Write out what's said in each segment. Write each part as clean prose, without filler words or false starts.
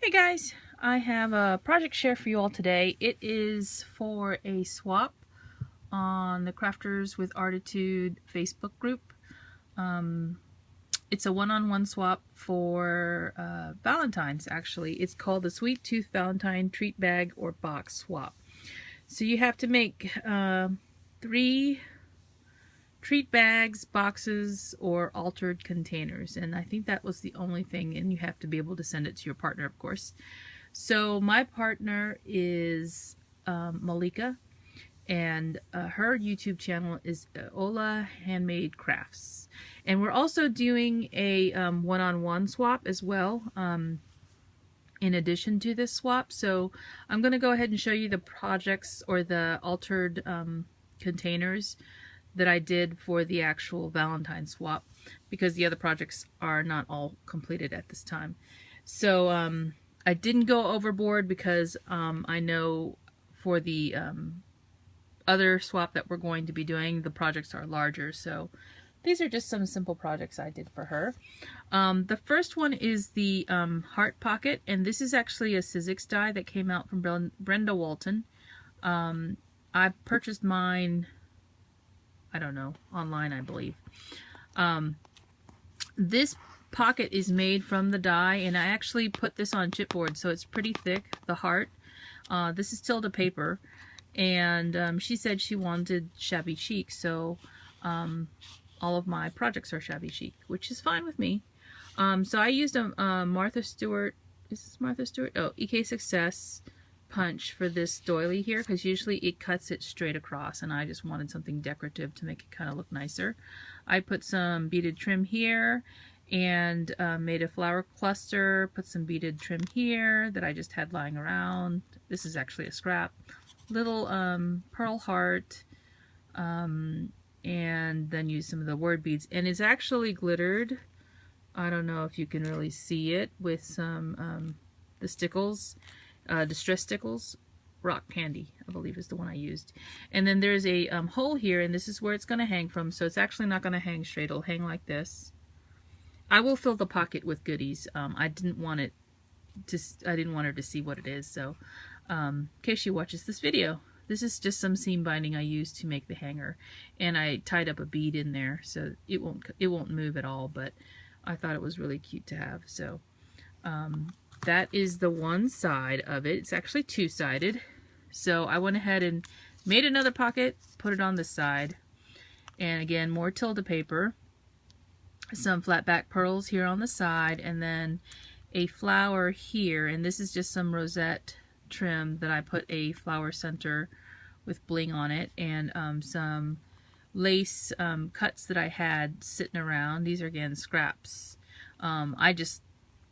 Hey guys, I have a project share for you all today. It is for a swap on the Crafters with Artitude Facebook group. It's a one-on-one swap for Valentine's actually. It's called the Sweet Tooth Valentine Treat Bag or Box Swap. So you have to make 3 treat bags, boxes, or altered containers, and I think that was the only thing, and you have to be able to send it to your partner, of course. So my partner is Mallika, and her YouTube channel is Ola Handmade Crafts, and we're also doing a one-on-one swap as well in addition to this swap. So I'm going to go ahead and show you the projects or the altered containers that I did for the actual Valentine swap, because the other projects are not all completed at this time. So I didn't go overboard because I know for the other swap that we're going to be doing, the projects are larger. So these are just some simple projects I did for her. The first one is the heart pocket, and this is actually a Sizzix die that came out from Brenda Walton. I purchased mine, I don't know, online, I believe. This pocket is made from the die, and I actually put this on chipboard, so it's pretty thick, the heart. This is Tilda paper, and she said she wanted shabby chic, so all of my projects are shabby chic, which is fine with me. So I used a Martha Stewart, is this Martha Stewart? Oh, EK Success punch for this doily here, because usually it cuts it straight across, and I just wanted something decorative to make it kind of look nicer. I put some beaded trim here and made a flower cluster, put some beaded trim here that I just had lying around. This is actually a scrap. Little pearl heart, and then use some of the word beads, and it's actually glittered. I don't know if you can really see it with some the stickles. Distress stickles, rock candy, I believe is the one I used. And then there's a hole here, and this is where it's going to hang from, so it's actually not going to hang straight. It'll hang like this. I will fill the pocket with goodies. I didn't want her to see what it is, so in case she watches this video, this is just some seam binding I used to make the hanger, and I tied up a bead in there so it won't move at all, but I thought it was really cute to have. So that is the one side of it. It's actually two-sided. So I went ahead and made another pocket, put it on this side. And again, more Tilda paper. Some flat back pearls here on the side. And then a flower here. And this is just some rosette trim that I put a flower center with bling on it. And some lace cuts that I had sitting around. These are, again, scraps. I just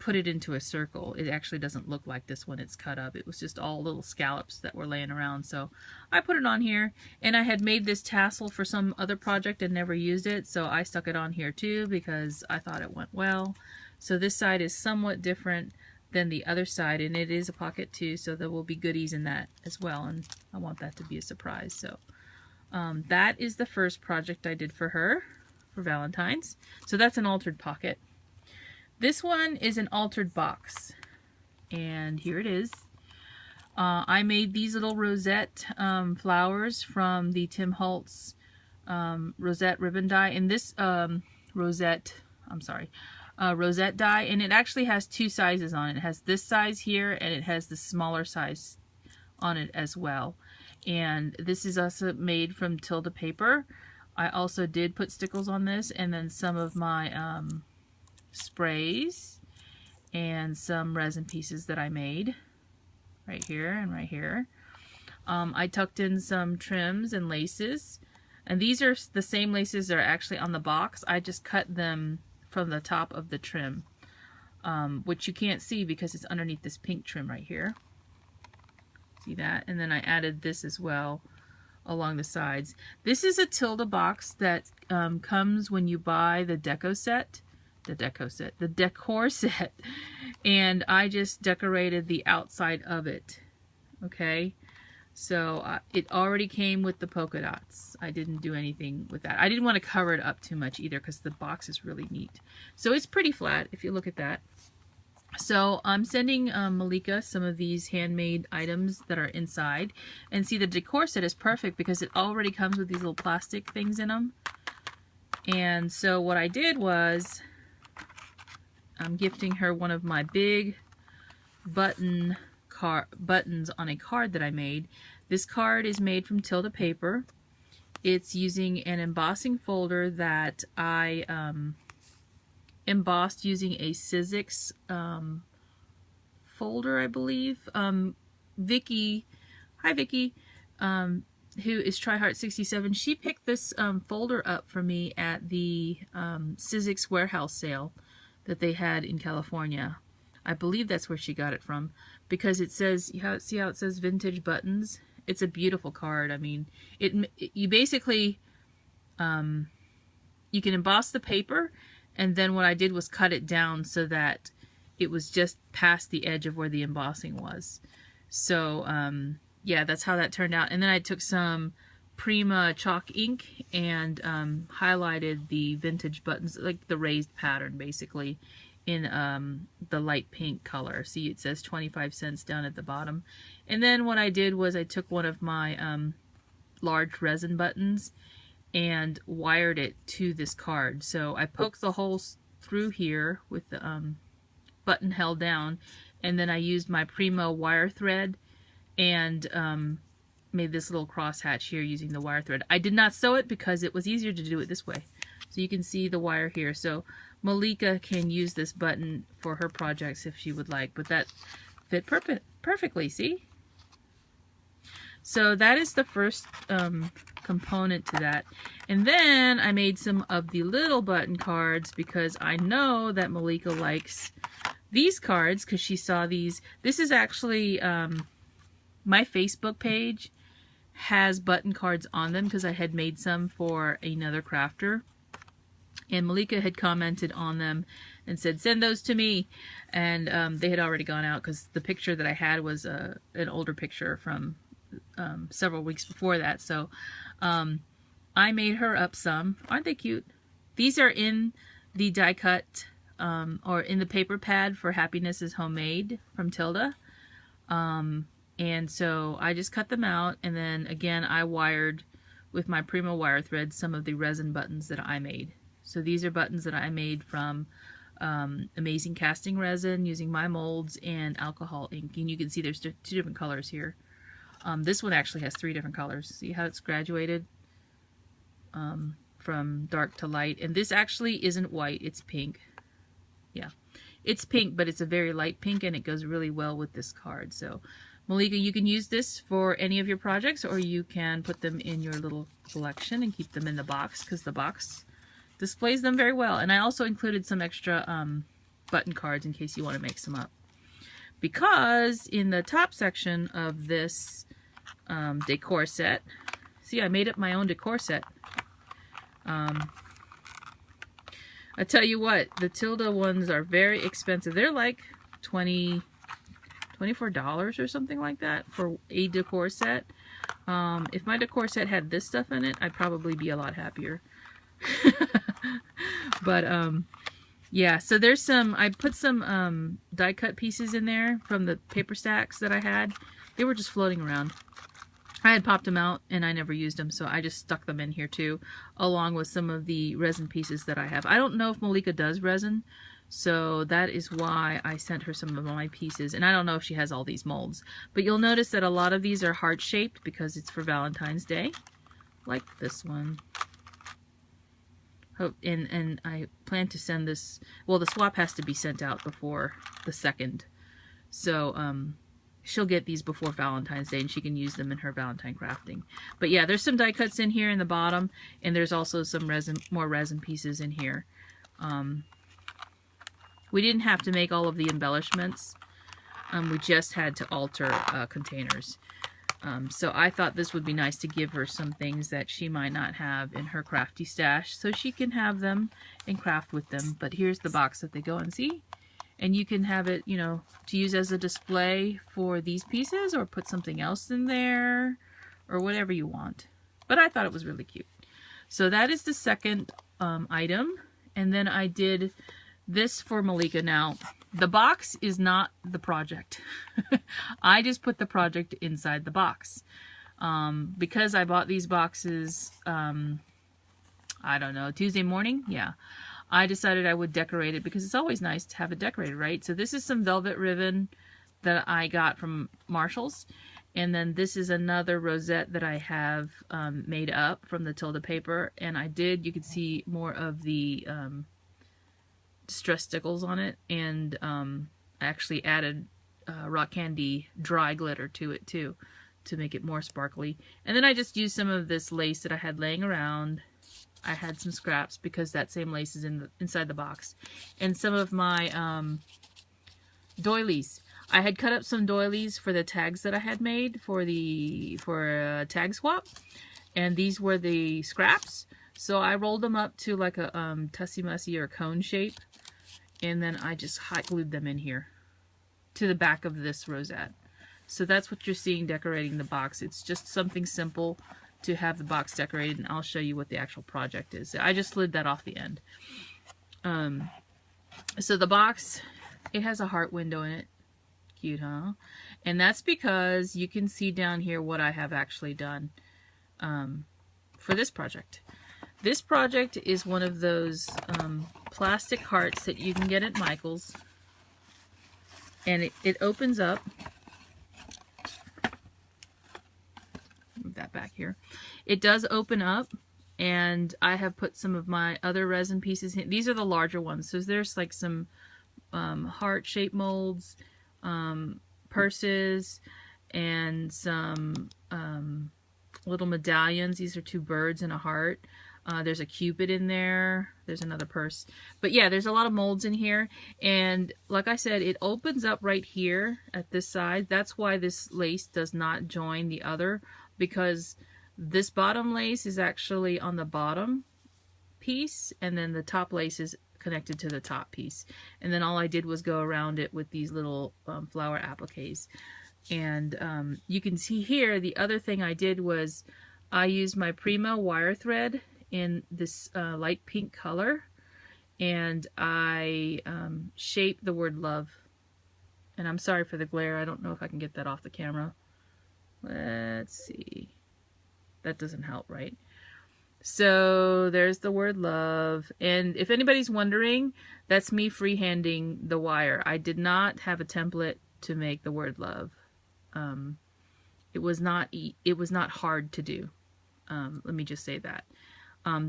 put it into a circle. It actually doesn't look like this when it's cut up. It was just all little scallops that were laying around, so I put it on here. And I had made this tassel for some other project and never used it, so I stuck it on here too because I thought it went well. So this side is somewhat different than the other side, and it is a pocket too, so there will be goodies in that as well, and I want that to be a surprise. So that is the first project I did for her for Valentine's. So that's an altered pocket. This one is an altered box, and here it is. I made these little rosette flowers from the Tim Holtz rosette ribbon die, and this rosette die, and it actually has 2 sizes on it. It has this size here, and it has the smaller size on it as well. And this is also made from Tilda paper. I also did put stickles on this, and then some of my sprays and some resin pieces that I made right here and right here. I tucked in some trims and laces, and these are the same laces that are actually on the box. I just cut them from the top of the trim, which you can't see because it's underneath this pink trim right here. See that? And then I added this as well along the sides. This is a Tilda box that comes when you buy the decor set, and I just decorated the outside of it. Okay, so it already came with the polka dots. I didn't do anything with that. I didn't want to cover it up too much either because the box is really neat. So it's pretty flat if you look at that. So I'm sending Mallika some of these handmade items that are inside. And see, the decor set is perfect because it already comes with these little plastic things in them. And so what I did was, I'm gifting her one of my big buttons on a card that I made. This card is made from Tilda paper. It's using an embossing folder that I embossed using a Sizzix folder, I believe. Vicky, hi Vicky, who is TryHeart67, she picked this folder up for me at the Sizzix warehouse sale that they had in California. I believe that's where she got it from, because it says, see how it says vintage buttons? It's a beautiful card. I mean, you basically, you can emboss the paper, and then what I did was cut it down so that it was just past the edge of where the embossing was. So, yeah, that's how that turned out. And then I took some Prima chalk ink and highlighted the vintage buttons, like the raised pattern, basically, in the light pink color. See, it says 25 cents down at the bottom. And then what I did was I took one of my large resin buttons and wired it to this card. So I poked the holes through here with the button held down, and then I used my Prima wire thread and made this little crosshatch here using the wire thread. I did not sew it because it was easier to do it this way. So you can see the wire here. So Mallika can use this button for her projects if she would like, but that fit perfectly, see? So that is the first component to that. And then I made some of the little button cards because I know that Mallika likes these cards because she saw these. This is actually my Facebook page has button cards on them because I had made some for another crafter. And Mallika had commented on them and said, send those to me. And they had already gone out because the picture that I had was an older picture from several weeks before that. So I made her up some. Aren't they cute? These are in the die cut or in the paper pad for Happiness is Homemade from Tilda. And so I just cut them out, and then again I wired with my Prima wire thread some of the resin buttons that I made. So these are buttons that I made from Amazing Casting Resin using my molds and alcohol ink. And you can see there's two different colors here. This one actually has 3 different colors. See how it's graduated from dark to light. And this actually isn't white, it's pink. Yeah, it's pink, but it's a very light pink, and it goes really well with this card. So Mallika, you can use this for any of your projects, or you can put them in your little collection and keep them in the box because the box displays them very well. And I also included some extra button cards in case you want to make some up. Because in the top section of this decor set, see, I made up my own decor set. I tell you what, the Tilda ones are very expensive. They're like $24 or something like that for a decor set. If my decor set had this stuff in it, I'd probably be a lot happier. But yeah, so there's some, I put some die cut pieces in there from the paper stacks that I had. They were just floating around. I had popped them out and I never used them, so I just stuck them in here too, along with some of the resin pieces that I have. I don't know if Mallika does resin, so that is why I sent her some of my pieces. And I don't know if she has all these molds. But you'll notice that a lot of these are heart-shaped because it's for Valentine's Day, like this one. And I plan to send this, well, the swap has to be sent out before the 2nd. So she'll get these before Valentine's Day and she can use them in her Valentine crafting. But yeah, there's some die cuts in here in the bottom, and there's also some more resin pieces in here. We didn't have to make all of the embellishments. We just had to alter containers. So I thought this would be nice to give her some things that she might not have in her crafty stash, so she can have them and craft with them. But here's the box that they go in, see? And you can have it, you know, to use as a display for these pieces, or put something else in there, or whatever you want. But I thought it was really cute. So that is the second item. And then I did this for Mallika. Now, The box is not the project. I just put the project inside the box. Because I bought these boxes, I don't know, Tuesday morning? Yeah. I decided I would decorate it because it's always nice to have it decorated, right? So this is some velvet ribbon that I got from Marshall's. And then this is another rosette that I have made up from the Tilda paper. And you can see more of the distress stickles on it. And I actually added rock candy dry glitter to it too, to make it more sparkly. And then I just used some of this lace that I had laying around. I had some scraps because that same lace is inside the box. And some of my doilies. I had cut up some doilies for the tags that I had made for tag swap. And these were the scraps. So I rolled them up to like a tussy-mussy or cone shape. And then I just hot glued them in here to the back of this rosette. So that's what you're seeing decorating the box. It's just something simple to have the box decorated, and I'll show you what the actual project is. I just slid that off the end. So the box, it has a heart window in it. Cute, huh? And that's because you can see down here what I have actually done for this project. This project is one of those plastic hearts that you can get at Michael's. And it opens up. Move that back here. It does open up, and I have put some of my other resin pieces in. These are the larger ones. So there's like some heart-shaped molds, purses, and some little medallions. These are two birds and a heart. There's a cupid in there. There's another purse. But yeah, there's a lot of molds in here. And like I said, it opens up right here at this side. That's why this lace does not join the other, because this bottom lace is actually on the bottom piece, and then the top lace is connected to the top piece. And then all I did was go around it with these little flower appliques. And you can see here, the other thing I did was I used my Prima wire thread in this light pink color, and I shaped the word love. And I'm sorry for the glare. I don't know if I can get that off the camera. Let's see. That doesn't help, right? So there's the word love. And if anybody's wondering, that's me freehanding the wire. I did not have a template to make the word love. It was not hard to do. Let me just say that.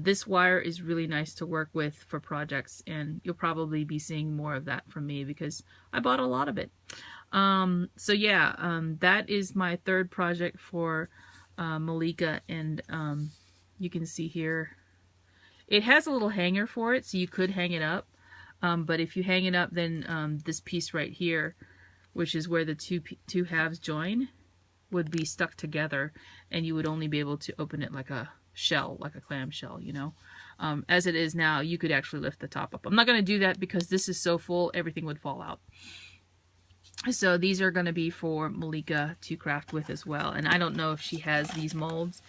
This wire is really nice to work with for projects, and you'll probably be seeing more of that from me because I bought a lot of it. So yeah, that is my third project for Mallika, and you can see here it has a little hanger for it, so you could hang it up, but if you hang it up, then this piece right here, which is where the two halves join, would be stuck together, and you would only be able to open it like a shell, like a clam shell, you know. As it is now, you could actually lift the top up. I'm not going to do that because this is so full, everything would fall out. So these are going to be for Mallika to craft with as well. And I don't know if she has these molds.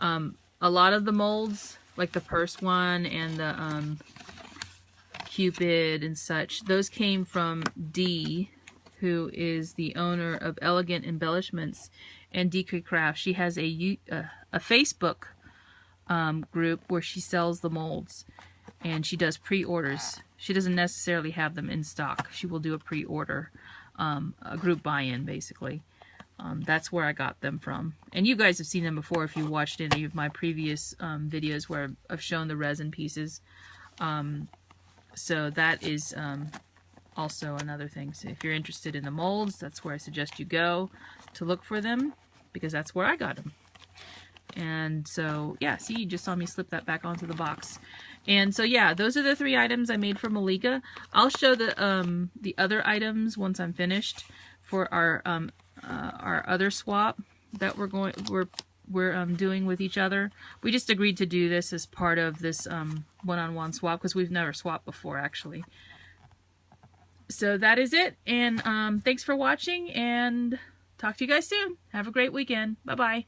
A lot of the molds, like the purse one and the Cupid and such, those came from Dee, who is the owner of Elegant Embellishments and DK Craft. She has a Facebook group where she sells the molds, and she does pre-orders. She doesn't necessarily have them in stock. She will do a pre-order, a group buy-in basically. That's where I got them from, and you guys have seen them before if you watched any of my previous videos where I've shown the resin pieces. So that is also another thing. So if you're interested in the molds, that's where I suggest you go to look for them, because that's where I got them. And so, yeah, see, you just saw me slip that back onto the box. And so, yeah, those are the 3 items I made for Mallika. I'll show the other items once I'm finished for our other swap that we're doing with each other. We just agreed to do this as part of this one-on-one swap because we've never swapped before, actually. So that is it, and thanks for watching, and talk to you guys soon. Have a great weekend. Bye-bye.